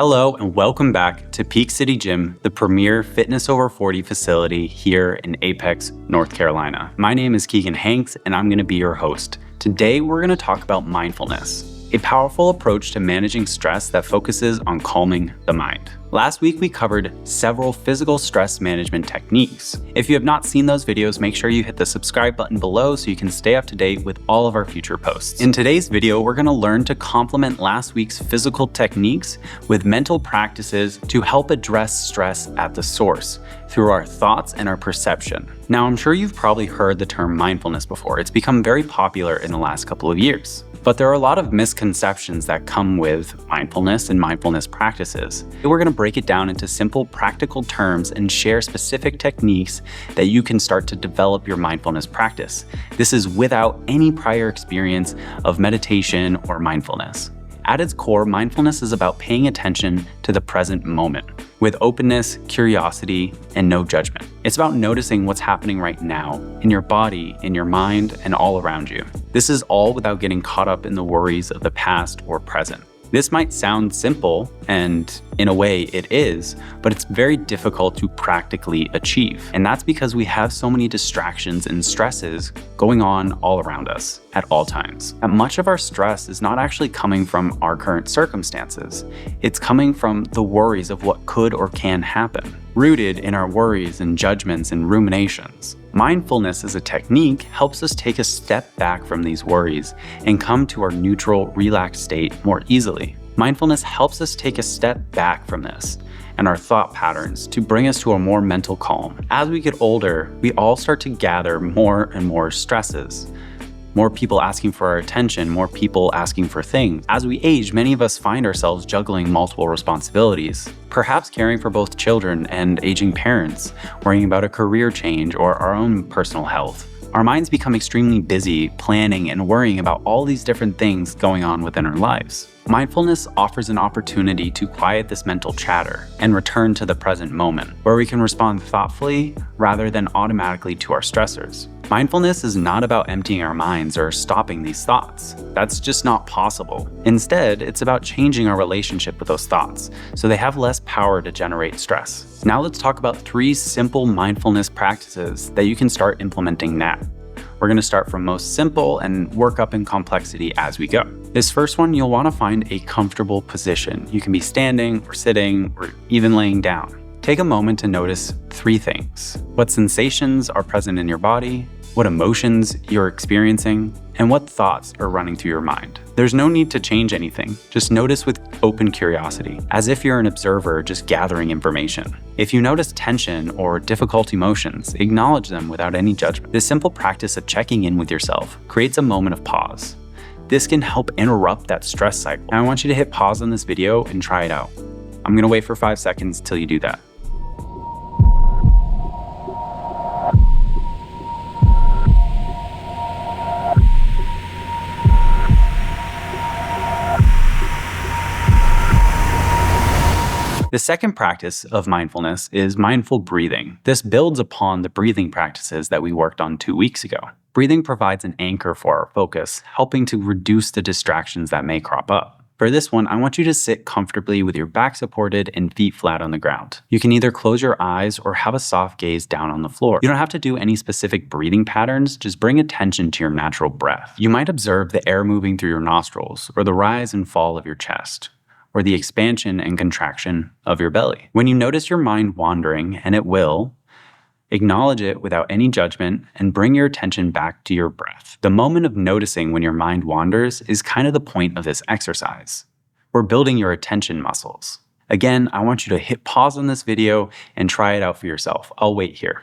Hello and welcome back to Peak City Gym, the premier fitness over 40 facility here in Apex, North Carolina. My name is Keegan Hanks and I'm going to be your host. Today we're going to talk about mindfulness, a powerful approach to managing stress that focuses on calming the mind. Last week we covered several physical stress management techniques. If you have not seen those videos, make sure you hit the subscribe button below so you can stay up to date with all of our future posts. In today's video, we're going to learn to complement last week's physical techniques with mental practices to help address stress at the source through our thoughts and our perception. Now, I'm sure you've probably heard the term mindfulness before. It's become very popular in the last couple of years. But there are a lot of misconceptions that come with mindfulness and mindfulness practices. We're going to break it down into simple, practical terms and share specific techniques that you can start to develop your mindfulness practice. This is without any prior experience of meditation or mindfulness. At its core, mindfulness is about paying attention to the present moment with openness, curiosity, and no judgment. It's about noticing what's happening right now in your body, in your mind, and all around you. This is all without getting caught up in the worries of the past or present. This might sound simple, and in a way it is, but it's very difficult to practically achieve. And that's because we have so many distractions and stresses going on all around us at all times. And much of our stress is not actually coming from our current circumstances. It's coming from the worries of what could or can happen, rooted in our worries and judgments and ruminations. Mindfulness as a technique helps us take a step back from these worries and come to our neutral, relaxed state more easily. Mindfulness helps us take a step back from this and our thought patterns to bring us to a more mental calm. As we get older, we all start to gather more and more stresses. More people asking for our attention, more people asking for things. As we age, many of us find ourselves juggling multiple responsibilities, perhaps caring for both children and aging parents, worrying about a career change or our own personal health. Our minds become extremely busy planning and worrying about all these different things going on within our lives. Mindfulness offers an opportunity to quiet this mental chatter and return to the present moment, where we can respond thoughtfully rather than automatically to our stressors. Mindfulness is not about emptying our minds or stopping these thoughts. That's just not possible. Instead, it's about changing our relationship with those thoughts so they have less power to generate stress. Now let's talk about 3 simple mindfulness practices that you can start implementing now. We're going to start from most simple and work up in complexity as we go. This first one, you'll want to find a comfortable position. You can be standing or sitting or even laying down. Take a moment to notice 3 things. What sensations are present in your body, what emotions you're experiencing, and what thoughts are running through your mind. There's no need to change anything. Just notice with open curiosity, as if you're an observer just gathering information. If you notice tension or difficult emotions, acknowledge them without any judgment. This simple practice of checking in with yourself creates a moment of pause. This can help interrupt that stress cycle. Now I want you to hit pause on this video and try it out. I'm gonna wait for 5 seconds till you do that. The second practice of mindfulness is mindful breathing. This builds upon the breathing practices that we worked on 2 weeks ago. Breathing provides an anchor for our focus, helping to reduce the distractions that may crop up. For this one, I want you to sit comfortably with your back supported and feet flat on the ground. You can either close your eyes or have a soft gaze down on the floor. You don't have to do any specific breathing patterns, just bring attention to your natural breath. You might observe the air moving through your nostrils or the rise and fall of your chest, or the expansion and contraction of your belly. When you notice your mind wandering, and it will, acknowledge it without any judgment and bring your attention back to your breath. The moment of noticing when your mind wanders is kind of the point of this exercise. We're building your attention muscles. Again, I want you to hit pause on this video and try it out for yourself. I'll wait here.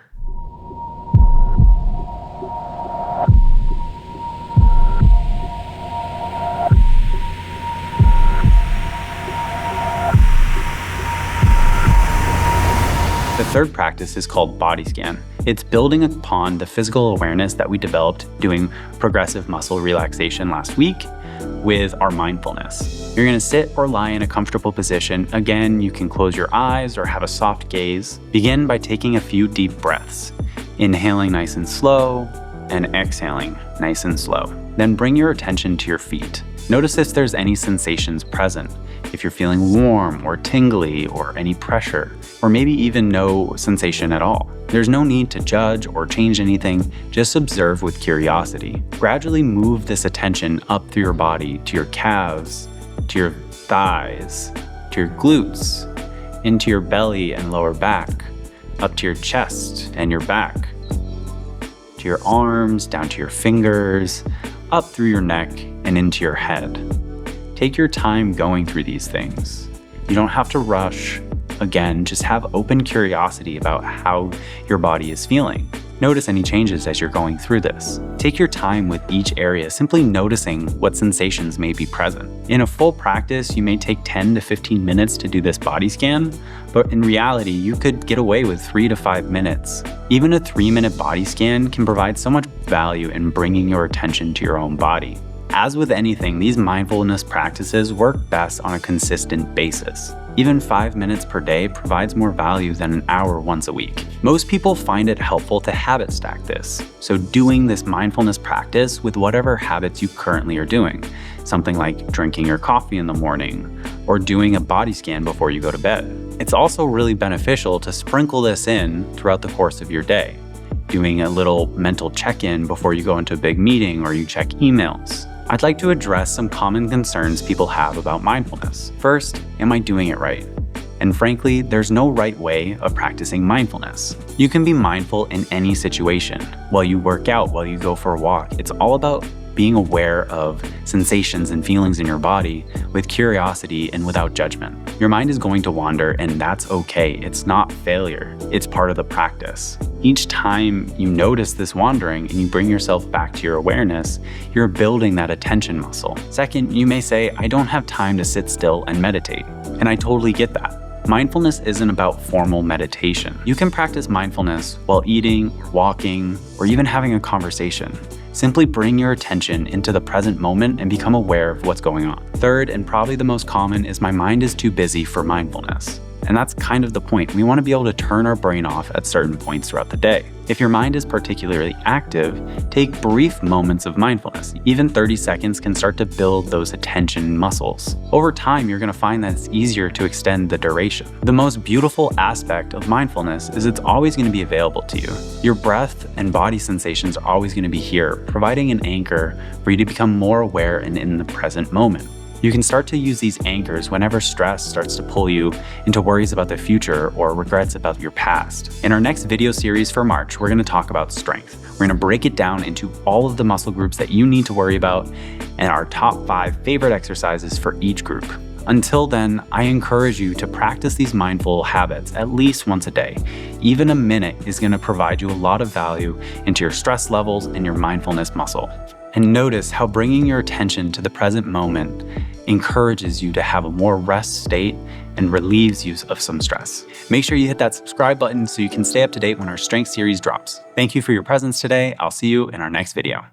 The third practice is called body scan. It's building upon the physical awareness that we developed doing progressive muscle relaxation last week with our mindfulness. You're going to sit or lie in a comfortable position. Again, you can close your eyes or have a soft gaze. Begin by taking a few deep breaths, inhaling nice and slow and exhaling nice and slow. Then bring your attention to your feet. Notice if there's any sensations present, if you're feeling warm or tingly or any pressure, or maybe even no sensation at all. There's no need to judge or change anything, just observe with curiosity. Gradually move this attention up through your body to your calves, to your thighs, to your glutes, into your belly and lower back, up to your chest and your back, to your arms, down to your fingers, up through your neck and into your head. Take your time going through these things. You don't have to rush. Again, just have open curiosity about how your body is feeling. Notice any changes as you're going through this. Take your time with each area, simply noticing what sensations may be present. In a full practice, you may take 10 to 15 minutes to do this body scan, but in reality, you could get away with 3 to 5 minutes. Even a 3-minute body scan can provide so much value in bringing your attention to your own body. As with anything, these mindfulness practices work best on a consistent basis. Even 5 minutes per day provides more value than an hour once a week. Most people find it helpful to habit stack this, so doing this mindfulness practice with whatever habits you currently are doing, something like drinking your coffee in the morning or doing a body scan before you go to bed. It's also really beneficial to sprinkle this in throughout the course of your day, doing a little mental check-in before you go into a big meeting or you check emails. I'd like to address some common concerns people have about mindfulness. First, am I doing it right? And frankly, there's no right way of practicing mindfulness. You can be mindful in any situation. While you work out, while you go for a walk, it's all about being aware of sensations and feelings in your body with curiosity and without judgment. Your mind is going to wander, and that's okay. It's not failure. It's part of the practice. Each time you notice this wandering and you bring yourself back to your awareness, you're building that attention muscle. Second, you may say, I don't have time to sit still and meditate. And I totally get that. Mindfulness isn't about formal meditation. You can practice mindfulness while eating, or walking, or even having a conversation. Simply bring your attention into the present moment and become aware of what's going on. Third, and probably the most common, is my mind is too busy for mindfulness. And that's kind of the point. We want to be able to turn our brain off at certain points throughout the day. If your mind is particularly active, take brief moments of mindfulness. Even 30 seconds can start to build those attention muscles. Over time, you're going to find that it's easier to extend the duration. The most beautiful aspect of mindfulness is it's always going to be available to you. Your breath and body sensations are always going to be here, providing an anchor for you to become more aware and in the present moment. You can start to use these anchors whenever stress starts to pull you into worries about the future or regrets about your past. In our next video series for March, we're going to talk about strength. We're going to break it down into all of the muscle groups that you need to worry about and our top 5 favorite exercises for each group. Until then, I encourage you to practice these mindful habits at least once a day. Even a minute is going to provide you a lot of value into your stress levels and your mindfulness muscle. And notice how bringing your attention to the present moment encourages you to have a more rest state and relieves you of some stress. Make sure you hit that subscribe button so you can stay up to date when our strength series drops. Thank you for your presence today. I'll see you in our next video.